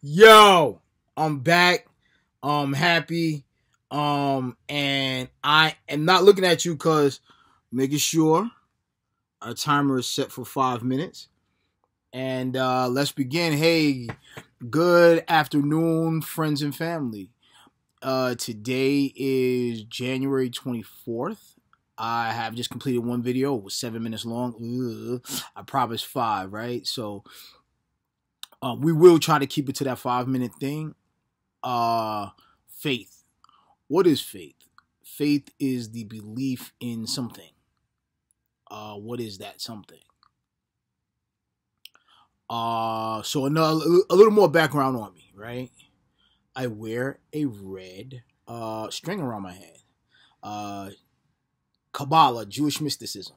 Yo, I'm back. Happy. And I am not looking at you because making sure our timer is set for 5 minutes. And let's begin. Hey, good afternoon, friends and family. Today is January 24th. I have just completed one video. It was 7 minutes long. Ugh. I promised five, right? So we will try to keep it to that 5 minute thing. Faith. What is faith? Faith is the belief in something. What is that something? So a little more background on me, right? I wear a red string around my head. Kabbalah, Jewish mysticism.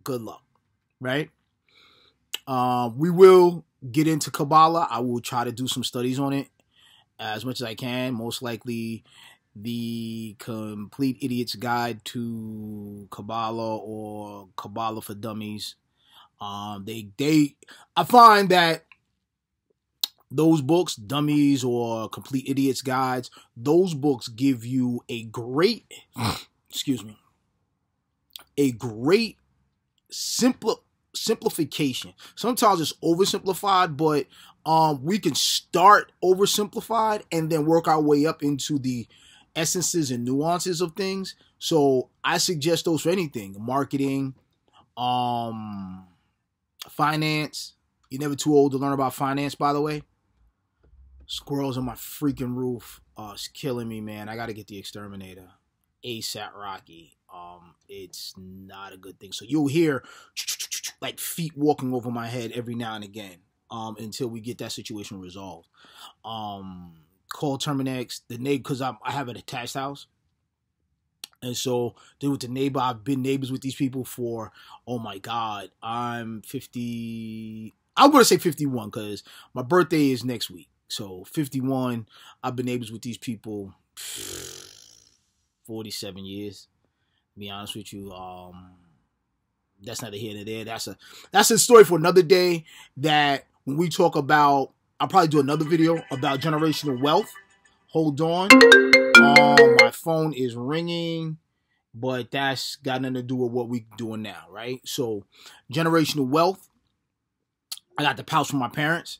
Good luck, right? We will get into Kabbalah. I will try to do some studies on it as much as I can. Most likely the Complete Idiot's Guide to Kabbalah or Kabbalah for Dummies. I find that those books, Dummies or Complete Idiot's Guides, those books give you a great, a great simplification. Sometimes it's oversimplified, but we can start oversimplified and then work our way up into the essences and nuances of things. So I suggest those for anything: marketing, finance. You're never too old to learn about finance, by the way. Squirrels on my freaking roof. It's killing me, man. I gotta get the exterminator. ASAP Rocky. It's not a good thing. So you'll hear like feet walking over my head every now and again. Until we get that situation resolved. Call Terminex, the neighbor, because I have an attached house. And so then with the neighbor, I've been neighbors with these people for, oh my God, I'm 50. I'm going to say 51 because my birthday is next week. So 51, I've been neighbors with these people 47 years, to be honest with you. That's neither here nor there. That's a story for another day. That when we talk about, I'll probably do another video about generational wealth. Hold on. My phone is ringing, but that's got nothing to do with what we're doing now, right? So generational wealth. I got the house from my parents.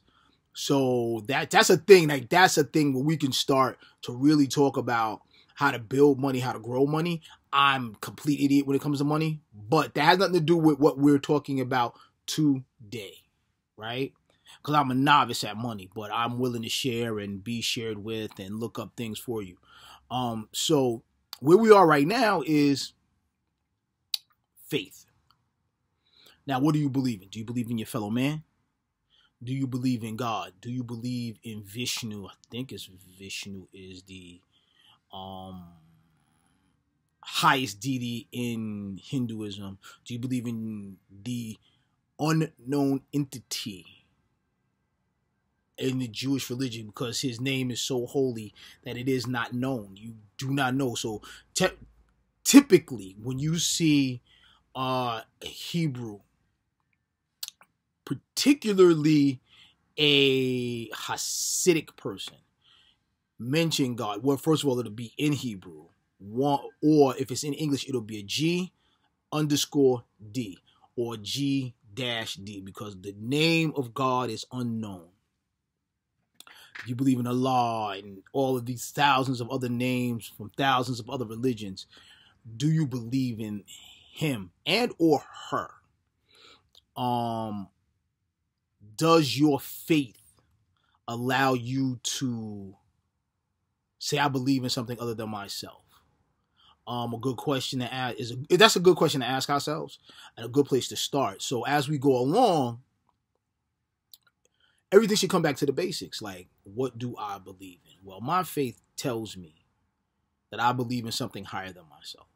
So that's a thing. Like that's a thing where we can start to really talk about how to build money, how to grow money. I'm a complete idiot when it comes to money, but that has nothing to do with what we're talking about today, right? Because I'm a novice at money, but I'm willing to share and be shared with and look up things for you. So where we are right now is faith. Now, what do you believe in? Do you believe in your fellow man? Do you believe in God? Do you believe in Vishnu? I think it's Vishnu is the highest deity in Hinduism. Do you believe in the unknown entity in the Jewish religion, because his name is so holy that it is not known? You do not know. So typically when you see Hebrew, particularly a Hasidic person, mention God, well, first of all, it'll be in Hebrew. Or if it's in English, it'll be a G_D or G-D, because the name of God is unknown. You believe in Allah and all of these thousands of other names from thousands of other religions. Do you believe in him and or her? Does your faith allow you to say, I believe in something other than myself? A good question to ask that's a good question to ask ourselves, and a good place to start. So as we go along, everything should come back to the basics. Like, what do I believe in? Well, my faith tells me that I believe in something higher than myself.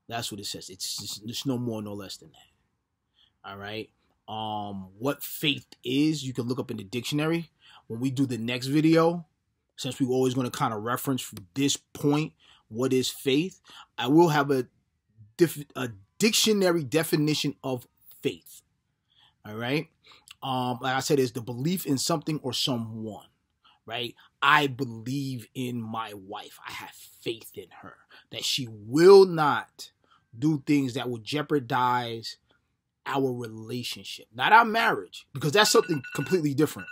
That's what it says. It's no more, no less than that. All right. What faith is, you can look up in the dictionary. When we do the next video, since we're always going to kind of reference this point, what is faith, I will have a dictionary definition of faith. All right. like I said, is the belief in something or someone, right? I believe in my wife. I have faith in her that she will not do things that will jeopardize our relationship, not our marriage, because that's something completely different.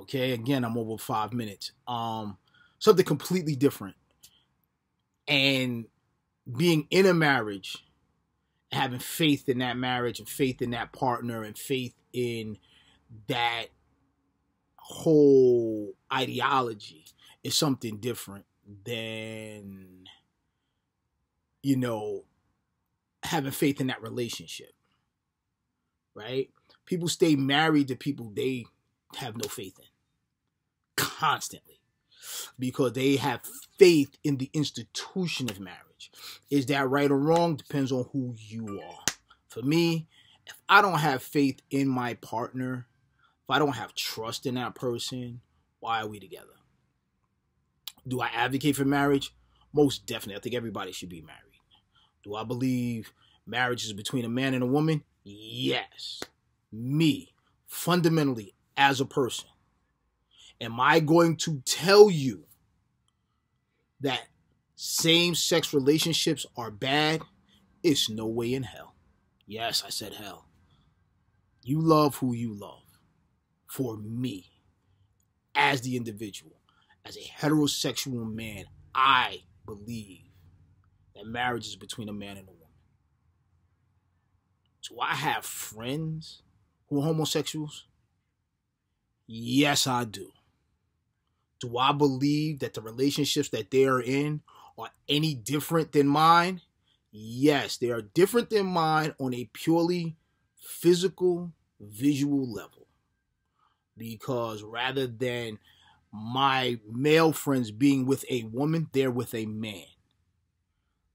Okay, again, I'm over 5 minutes. Something completely different. And being in a marriage, having faith in that marriage and faith in that partner and faith in that whole ideology is something different than, having faith in that relationship, right? People stay married to people they have no faith in constantly because they have faith in the institution of marriage. Is that right or wrong? Depends on who you are. For me, if I don't have faith in my partner, if I don't have trust in that person, why are we together? Do I advocate for marriage? Most definitely. I think everybody should be married. Do I believe marriage is between a man and a woman? Yes. Me, fundamentally, as a person, am I going to tell you that same-sex relationships are bad? It's no way in hell. Yes, I said hell. You love who you love. For me, as the individual, as a heterosexual man, I believe that marriage is between a man and a woman. Do I have friends who are homosexuals? Yes, I do. Do I believe that the relationships that they are in are any different than mine? Yes, they are different than mine on a purely physical, visual level. Because rather than my male friends being with a woman, they're with a man.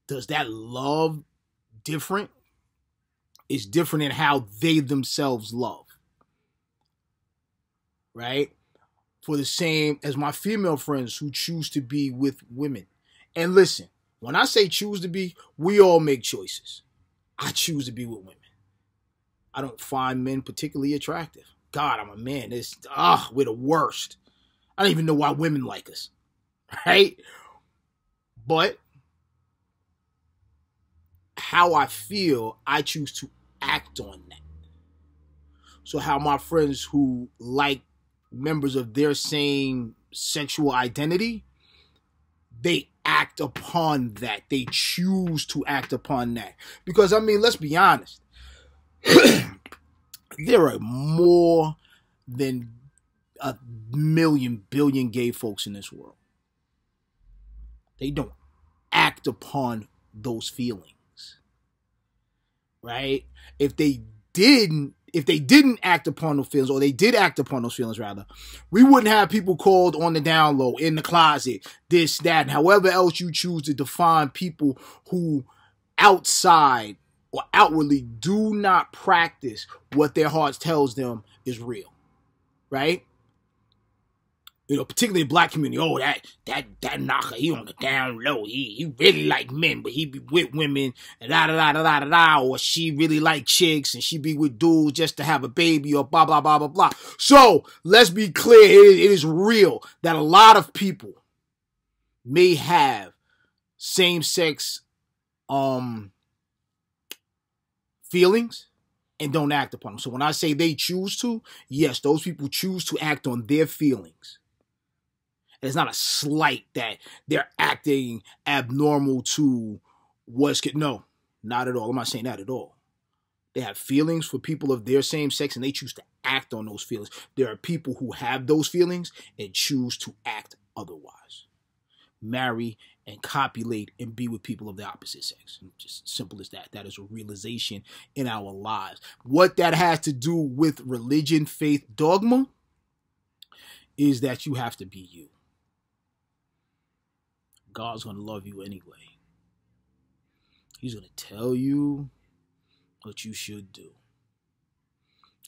Does that love different? It's different in how they themselves love. Right? For the same as my female friends who choose to be with women. And listen, when I say choose to be, we all make choices. I choose to be with women. I don't find men particularly attractive. God, I'm a man. We're the worst. I don't even know why women like us. Right? But how I feel, I choose to act on that. So how my friends who like members of their same sexual identity, they act upon that. They choose to act upon that. Because, I mean, let's be honest. There are more than 1 billion gay folks in this world. They don't act upon those feelings. Right? If they didn't act upon those feelings, or they did act upon those feelings rather, we wouldn't have people called on the down low, in the closet, this, that, and however else you choose to define people who outside or outwardly do not practice what their hearts tells them is real. Right? Particularly the black community. Oh, that knocker, he on the down low. He really like men, but he be with women and da. Or she really like chicks and she be with dudes just to have a baby or blah, blah, blah, blah, blah. So, let's be clear. It is real that a lot of people may have same-sex feelings and don't act upon them. So when I say they choose to, yes, those people choose to act on their feelings. It's not a slight that they're acting abnormal to no, not at all. I'm not saying that at all. They have feelings for people of their same sex and they choose to act on those feelings. There are people who have those feelings and choose to act otherwise. Marry and copulate and be with people of the opposite sex. Just simple as that. That is a realization in our lives. What that has to do with religion, faith, dogma is that you have to be you. God's going to love you anyway. He's going to tell you what you should do.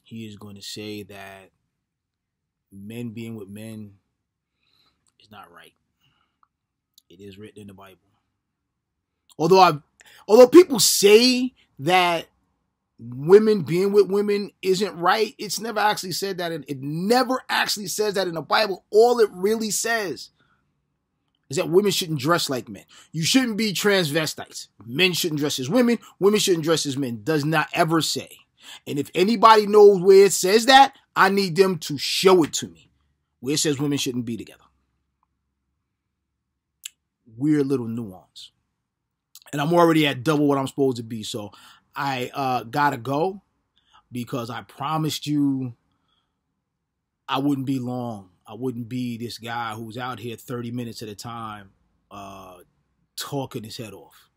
He is going to say that men being with men is not right. It is written in the Bible. Although people say that women being with women isn't right. It's never actually said that. It never actually says that in the Bible. All it really says is that women shouldn't dress like men. You shouldn't be transvestites. Men shouldn't dress as women. Women shouldn't dress as men. Does not ever say. And if anybody knows where it says that, I need them to show it to me. Where it says women shouldn't be together. Weird little nuance. And I'm already at double what I'm supposed to be. So I gotta go because I promised you I wouldn't be long. I wouldn't be this guy who's out here 30 minutes at a time talking his head off.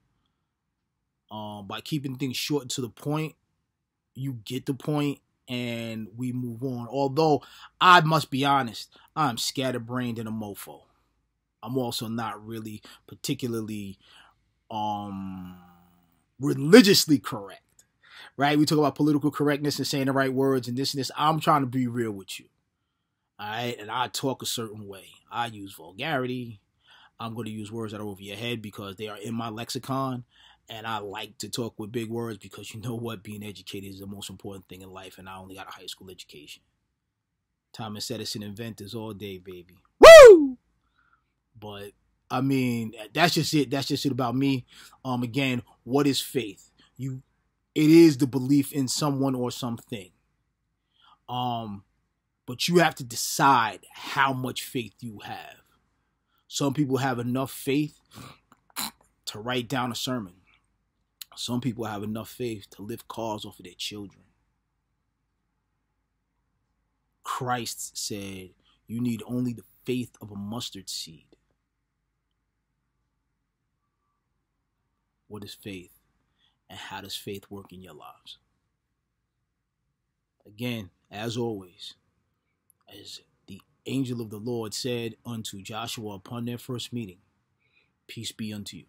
By keeping things short and to the point, you get the point and we move on. Although I must be honest, I'm scatterbrained and a mofo. I'm also not really particularly religiously correct, right? We talk about political correctness and saying the right words and this and this. I'm trying to be real with you, all right? And I talk a certain way. I use vulgarity. I'm going to use words that are over your head because they are in my lexicon. And I like to talk with big words because you know what? Being educated is the most important thing in life. And I only got a high school education. Thomas Edison inventors all day, baby. Woo! But I mean, that's just it. That's just it about me. Again, what is faith? It is the belief in someone or something. But you have to decide how much faith you have. Some people have enough faith to write down a sermon. Some people have enough faith to lift cars off of their children. Christ said, you need only the faith of a mustard seed. What is faith? And how does faith work in your lives? Again, as always, as the angel of the Lord said unto Joshua upon their first meeting, peace be unto you.